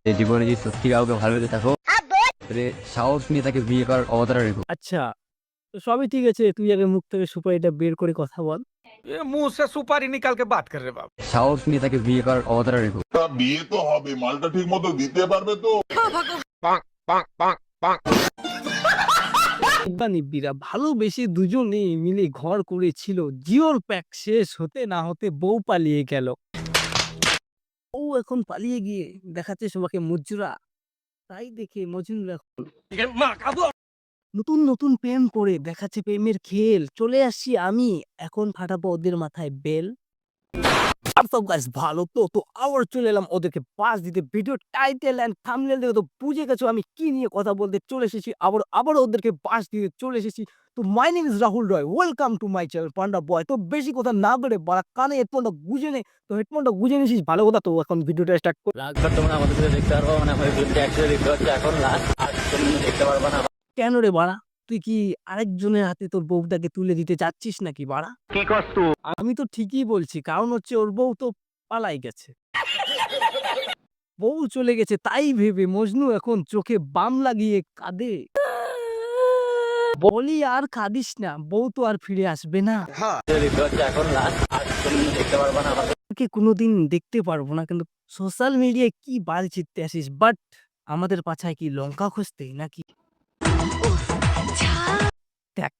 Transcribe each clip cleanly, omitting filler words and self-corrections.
যে জীবনে যদি সত্যি কাউকে ভালোবেসে থাকো তাহলে সাহস নিয়ে তাকে বিয়ে করার অবতারা রেখো। আচ্ছা, তো সবই ঠিক আছে। তুই আগে মুখ থেকে সুপারিটা বের করে কথা বল। ये मुंह से सुपारी निकाल के बात कर रहे बाबू। সাহস নিয়ে তাকে বিয়ে করার অবতারা রেখো। তা বিয়ে তো হবে, মালটা ঠিক মতো দিতে পারবে তো? নিব্বা নিব্বিরা ভালোবেসে দুজনে মিলে ঘর করেছিল। জিওর প্যাক শেষ হতে না হতে বউ পালিয়ে গেল। বউ এখন পালিয়ে গিয়ে দেখাচ্ছে সবাইকে মজুরা। তাই দেখে মজনুর নতুন নতুন প্রেম করে দেখাচ্ছে প্রেমের খেল। চলে আসছি আমি, এখন ফাটাবো ওদের মাথায় বেল। আর সব গাছ ভালো তো আবার চলে এলাম ওদেরকে পাস দিতে। ভিডিও টাইটেল এন্ড থাম্বনেল দেখে তো বুঝে গেছো আমি কি নিয়ে কথা বলতে চলে এসেছি। আবার ওদেরকে পাস দিতে চলে এসেছি। তো my name is Rahul Roy, welcome to my channel Panda Boy. তো বেশি কথা না বলে বাড়া কানে হেডফোনটা গুঁজে নে। তো হেডফোনটা গুঁজে নিয়েছিস ভালো কথা। তো এখন ভিডিওটা স্টার্ট কর। রাতভর তোমরা আমাদের সাথে দেখতে পারবো না, ভিডিওটা একসাথে দেখতে হচ্ছে এখন লাস্ট, আর তুমি দেখতে পারবো না। কেন রে বাড়া, তুই কি আরেকজনের হাতে তোর বউটাকে তুলে দিতে চাচ্ছিস নাকি বাড়া? কি করছ তুই? আমি তো ঠিকই বলছি, কারণ হচ্ছে ওর বউ তো পালাই গেছে। বউ চলে গেছে তাই ভেবে মজনু এখন চোখে বাম লাগিয়ে কাঁদে। বলি আর কাঁদিস না, বউ তো আর ফিরে আসবে না। দেখতে হচ্ছে এখন লাস্ট, আর তুমি দেখতে পারবো না। তোকে কোনোদিন দেখতে পারবো না, কিন্তু সোশ্যাল মিডিয়ায় কি বাল চিত্তে আসিস। বাট আমাদের পাছায় কি লঙ্কা খুঁজতে নাকি? দেখ,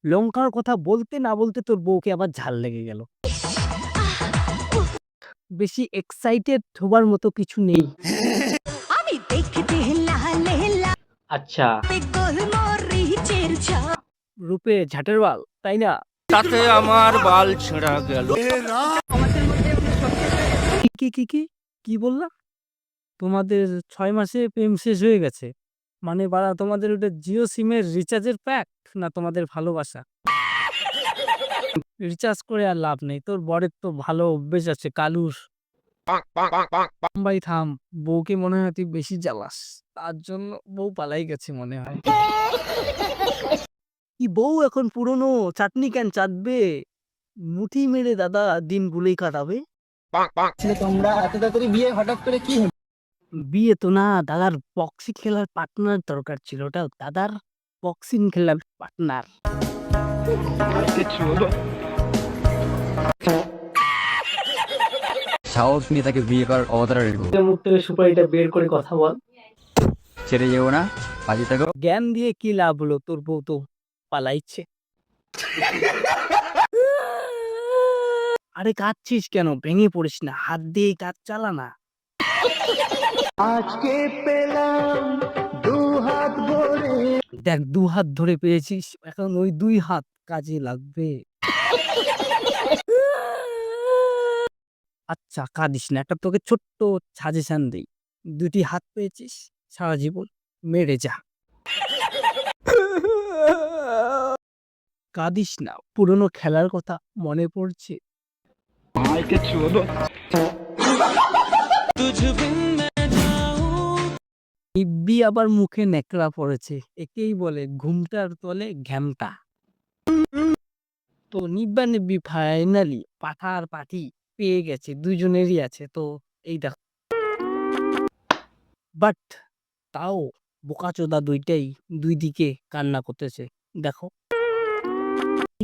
লঙ্কার কথা বলতে না বলতে তোর বউকে আবার ঝাল লেগে গেল। বেশি এক্সাইটেড হবার মতো কিছু নেই। আমি দেখতে লালে আচ্ছা, লালে গোলমরিচের ঝাল। রূপে ঝাটের বাল, তাই না? ताते আমার বাল ছেঁড়া গেল। কি কি কি কি বললা? তোমাদের 6 মাসে প্রেম শেষ হয়ে গেছে? মানে বাড়া তোমাদের ওটা জিও সিমের রিচার্জের প্যাক না তোমাদের ভালোবাসা? রিচার্জ করে আর লাভ নেই, তোর বরের তো ভালো অভ্যেস আছে কালুর। ভাই থাম, বউকে মনে হয় তুই বেশি জ্বালাস, তার জন্য বউ পালাই গেছে মনে হয়। কি বউ এখন পুরনো চাটনি কেন চাটবে? মুঠি মেরে দাদা দিন গুলোই কাটাবে। তোমরা এত তাড়াতাড়ি বিয়ে হঠাৎ করে কি হলো? বিয়ে তো না, দাদার বক্সি খেলার পার্টনার দরকার ছিল। ওটা দাদার বক্সিং খেলার পার্টনার। সাহস নিয়ে তাকে বিয়ে করার অবতারা রেখো। মুখ থেকে সুপারিটা বের করে কথা বল। ছেড়ে যেও না, বাজে থাকো। জ্ঞান দিয়ে কি লাভ হলো, তোর বউ তো পালাইছে। আরে কাঁদছিস কেন? ভেঙে পড়িস না, হাত দিয়ে কাজ চালা না। আজকে পেলাম দু হাত ভরে। দেখ, 2 হাত ধরে পেয়েছিস, এখন ওই 2 হাত কাজে লাগবে। আচ্ছা কাঁদিস না, একটা তোকে ছোট্ট সাজেশন দেই। 2টি হাত পেয়েছিস, সারা জীবন মেরে যা। কাঁদিস না, পুরনো খেলার কথা মনে পড়ছে। নিব্বি আবার মুখে ন্যাকড়া পড়েছে, একেই বলে ঘুমটার তলে ঘ্যামটা। তো নিব্বা নিব্বি ফাইনালি পাঠা আর পাঠি পেয়ে গেছে, দুজনেরই আছে। তো এই দেখ, বাট তাও বোকাচোদা দুইটাই দুই দিকে কান্না করতেছে। দেখো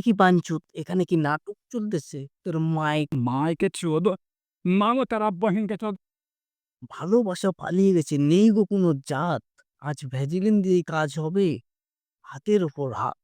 কি বাঞ্চুত, এখানে কি নাটক চলতেছে? তোর মাইকে চোদ মামো তার বহিনকে চোদ। ভালোবাসা পালিয়ে গেছে, নেই গো কোনো জাত। আজ ভ্যাজিলিন দিয়ে কাজ হবে, হাতের ওপর হাত।